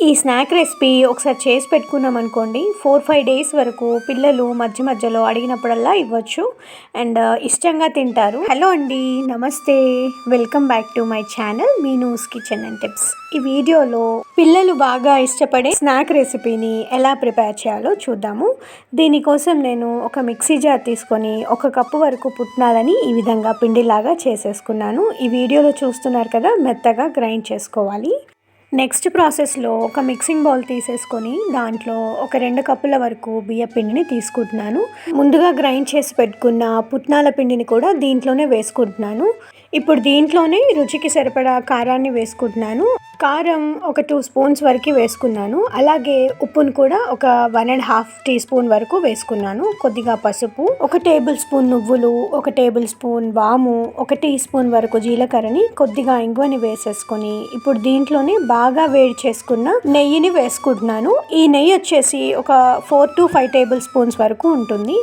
ఈ snack recipe ఒకసారి చేసి పెట్టుకున్నాం అనుకోండి 4-5 డేస్ వరకు పిల్లలు మధ్య మధ్యలో అడిగినప్పుడల్లా ఇవ్వచ్చు అండ్ ఇష్టంగా తింటారు. హలో అండి, నమస్తే, welcome back to my channel Meenu's kitchen and tips. ఈ వీడియోలో పిల్లలు బాగా ఇష్టపడే స్నాక్ రెసిపీని ఎలా ప్రిపేర్ చేయాలో చూద్దాము. దీనికోసం నేను ఒక మిక్సీ జార్ తీసుకొని 1 కప్పు వరకు పుట్నాలని ఈ విధంగా పిండిలాగా చేసేసుకున్నాను. ఈ వీడియోలో చూస్తున్నారు కదా, మెత్తగా గ్రైండ్ చేసుకోవాలి. నెక్స్ట్ ప్రాసెస్లో ఒక మిక్సింగ్ బౌల్ తీసేసుకొని దాంట్లో ఒక 2 కప్పుల వరకు బియ్య పిండిని తీసుకుంటున్నాను. ముందుగా గ్రైండ్ చేసి పెట్టుకున్న పుట్నాల పిండిని కూడా దీంట్లోనే వేసుకుంటున్నాను. ఇప్పుడు దీంట్లోనే రుచికి సరిపడా కారాన్ని వేసుకుంటున్నాను. కారం ఒక 2 స్పూన్స్ వరకు వేసుకున్నాను. అలాగే ఉప్పును కూడా ఒక 1.5 టీ స్పూన్ వరకు వేసుకున్నాను. కొద్దిగా పసుపు, 1 టేబుల్ స్పూన్ నువ్వులు, 1 టేబుల్ స్పూన్ వాము, 1 టీ స్పూన్ వరకు జీలకర్రని, కొద్దిగా ఇంగువని వేసేసుకొని ఇప్పుడు దీంట్లోనే బాగా వేడి చేసుకున్న నెయ్యిని వేసుకుంటున్నాను. ఈ నెయ్యి వచ్చేసి ఒక 4 to 5 టేబుల్ స్పూన్స్ వరకు ఉంటుంది.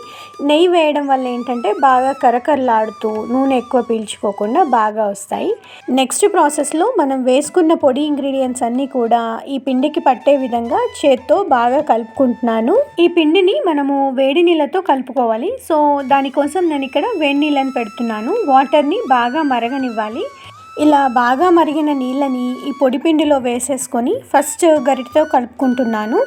నెయ్యి వేయడం వల్ల ఏంటంటే బాగా కరకరలాడుతూ నూనె ఎక్కువ పీల్చుకోకుండా బాగా వస్తాయి. నెక్స్ట్ ప్రాసెస్లో మనం వేసుకున్న పొడి ఇంగ్రీడియంట్స్ అన్నీ కూడా ఈ పిండికి పట్టే విధంగా చేత్తో బాగా కలుపుకుంటున్నాను. ఈ పిండిని మనము వేడి నీళ్ళతో కలుపుకోవాలి. సో దానికోసం నేను ఇక్కడ వేడి నీళ్ళని పెడుతున్నాను. వాటర్ని బాగా మరగనివ్వాలి. ఇలా బాగా మరిగిన నీళ్ళని ఈ పొడి పిండిలో వేసేసుకొని ఫస్ట్ గరిటెతో కలుపుకుంటున్నాను.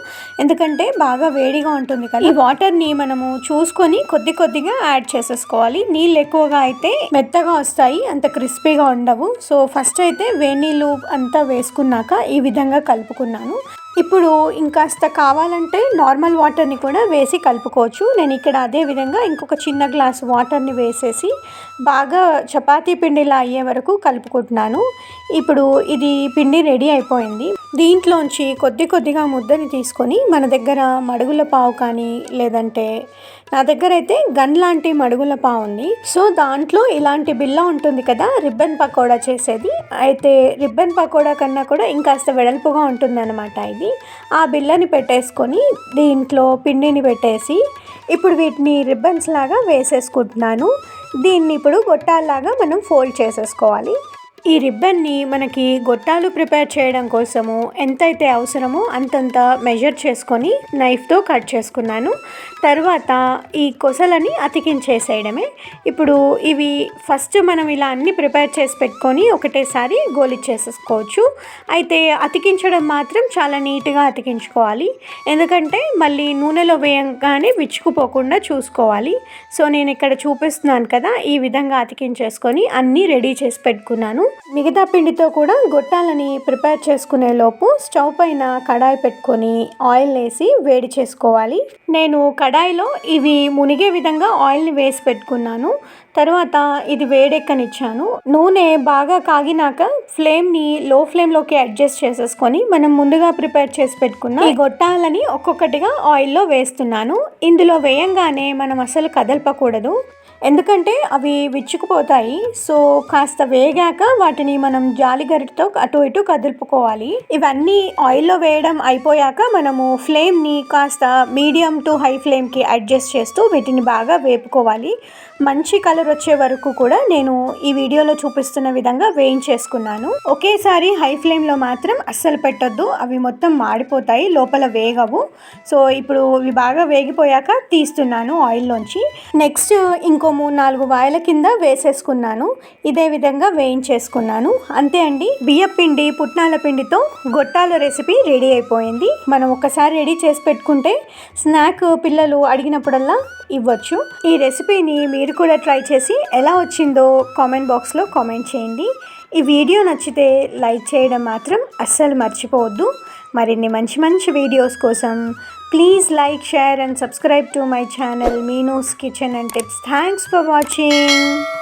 ఎందుకంటే బాగా వేడిగా ఉంటుంది కదా. ఈ వాటర్ని మనము చూసుకొని కొద్దిగా యాడ్ చేసేసుకోవాలి. నీళ్ళు ఎక్కువగా అయితే మెత్తగా వస్తాయి, అంత క్రిస్పీగా ఉండవు. సో ఫస్ట్ అయితే వేడి నీళ్ళు అంతా వేసుకున్నాక ఈ విధంగా కలుపుకున్నాను. ఇప్పుడు ఇంకాస్త కావాలంటే నార్మల్ వాటర్ని కూడా వేసి కలుపుకోవచ్చు. నేను ఇక్కడ అదే విధంగా ఇంకొక చిన్న గ్లాస్ వాటర్ని వేసేసి బాగా చపాతీ పిండిలా అయ్యే వరకు కలుపుకుంటున్నాను. ఇప్పుడు ఇది పిండి రెడీ అయిపోయింది. దీంట్లోంచి కొద్దిగా ముద్దని తీసుకొని మన దగ్గర మడుగుల పావు కానీ, లేదంటే నా దగ్గర అయితే గన్ లాంటి మడుగుల పావు ఉంది. సో దాంట్లో ఇలాంటి బిల్ల ఉంటుంది కదా, రిబ్బన్ పకోడా చేసేది. అయితే రిబ్బన్ పకోడా కన్నా కూడా ఇంకాస్త వెడల్పుగా ఉంటుంది అనమాట ఇది. ఆ బిల్లని పెట్టేసుకొని దీంట్లో పిండిని పెట్టేసి ఇప్పుడు వీటిని రిబ్బన్స్ లాగా వేసేసుకుంటున్నాను. దీన్ని ఇప్పుడు గొట్టాల్లాగా మనం ఫోల్డ్ చేసేసుకోవాలి. ఈ రిబ్బన్ని మనకి గొట్టాలు ప్రిపేర్ చేయడం కోసము ఎంతైతే అవసరమో అంతంత మెజర్ చేసుకొని నైఫ్తో కట్ చేసుకున్నాను. తర్వాత ఈ కొసలని అతికించేసేయడమే. ఇప్పుడు ఇవి ఫస్ట్ మనం ఇలా అన్ని ప్రిపేర్ చేసి పెట్టుకొని ఒకటేసారి గోలిచ్చేసేసుకోవచ్చు. అయితే అతికించడం మాత్రం చాలా నీట్గా అతికించుకోవాలి. ఎందుకంటే మళ్ళీ నూనెలో వేయగానే విచ్చుకుపోకుండా చూసుకోవాలి. సో నేను ఇక్కడ చూపిస్తున్నాను కదా, ఈ విధంగా అతికించేసుకొని అన్నీ రెడీ చేసి పెట్టుకున్నాను. మిగతా పిండితో కూడా గొట్టాలని ప్రిపేర్ చేసుకునే లోపు స్టవ్ పైన కడాయి పెట్టుకొని ఆయిల్ వేసి వేడి చేసుకోవాలి. నేను కడాయిలో ఇవి మునిగే విధంగా ఆయిల్ని వేసి పెట్టుకున్నాను. తర్వాత ఇది వేడెక్కనిచ్చాను. నూనె బాగా కాగినాక ఫ్లేమ్ని లో ఫ్లేమ్లోకి అడ్జస్ట్ చేసేసుకొని మనం ముందుగా ప్రిపేర్ చేసి పెట్టుకున్న ఈ గొట్టాలని ఒక్కొక్కటిగా ఆయిల్లో వేస్తున్నాను. ఇందులో వేయంగానే మనం అసలు కదలపకూడదు, ఎందుకంటే అవి విచ్చుకుపోతాయి. సో కాస్త వేగాక వాటిని మనం జాలి గరిటతో అటు ఇటు కదుపుకోవాలి. ఇవన్నీ ఆయిల్లో వేయడం అయిపోయాక మనము ఫ్లేమ్ని కాస్త మీడియం టు హై ఫ్లేమ్కి అడ్జస్ట్ చేస్తూ వీటిని బాగా వేపుకోవాలి. మంచి కలర్ వచ్చే వరకు కూడా నేను ఈ వీడియోలో చూపిస్తున్న విధంగా వేయించేసుకున్నాను. ఒకేసారి హై ఫ్లేమ్లో మాత్రం అస్సలు పెట్టొద్దు, అవి మొత్తం మాడిపోతాయి, లోపల వేగవు. సో ఇప్పుడు ఇవి బాగా వేగిపోయాక తీస్తున్నాను ఆయిల్లోంచి. నెక్స్ట్ ఇంకో 3-4 వాయిల కింద వేసేసుకున్నాను. ఇదే విధంగా వేయించేసుకున్నాను. అంతే అండి, బియ్య పిండి పుట్నాల పిండితో గొట్టాల రెసిపీ రెడీ అయిపోయింది. మనం ఒకసారి రెడీ చేసి పెట్టుకుంటే స్నాక్ పిల్లలు అడిగినప్పుడల్లా ఇవ్వచ్చు. ఈ రెసిపీని మీరు కూడా ట్రై చేసి ఎలా వచ్చిందో కామెంట్ బాక్స్లో కామెంట్ చేయండి. ఈ వీడియో నచ్చితే లైక్ చేయడం మాత్రం అస్సలు మర్చిపోవద్దు. మరిన్ని మంచి వీడియోస్ కోసం please like, share and subscribe to my channel Meenoo's Kitchen and Tips. Thanks for watching.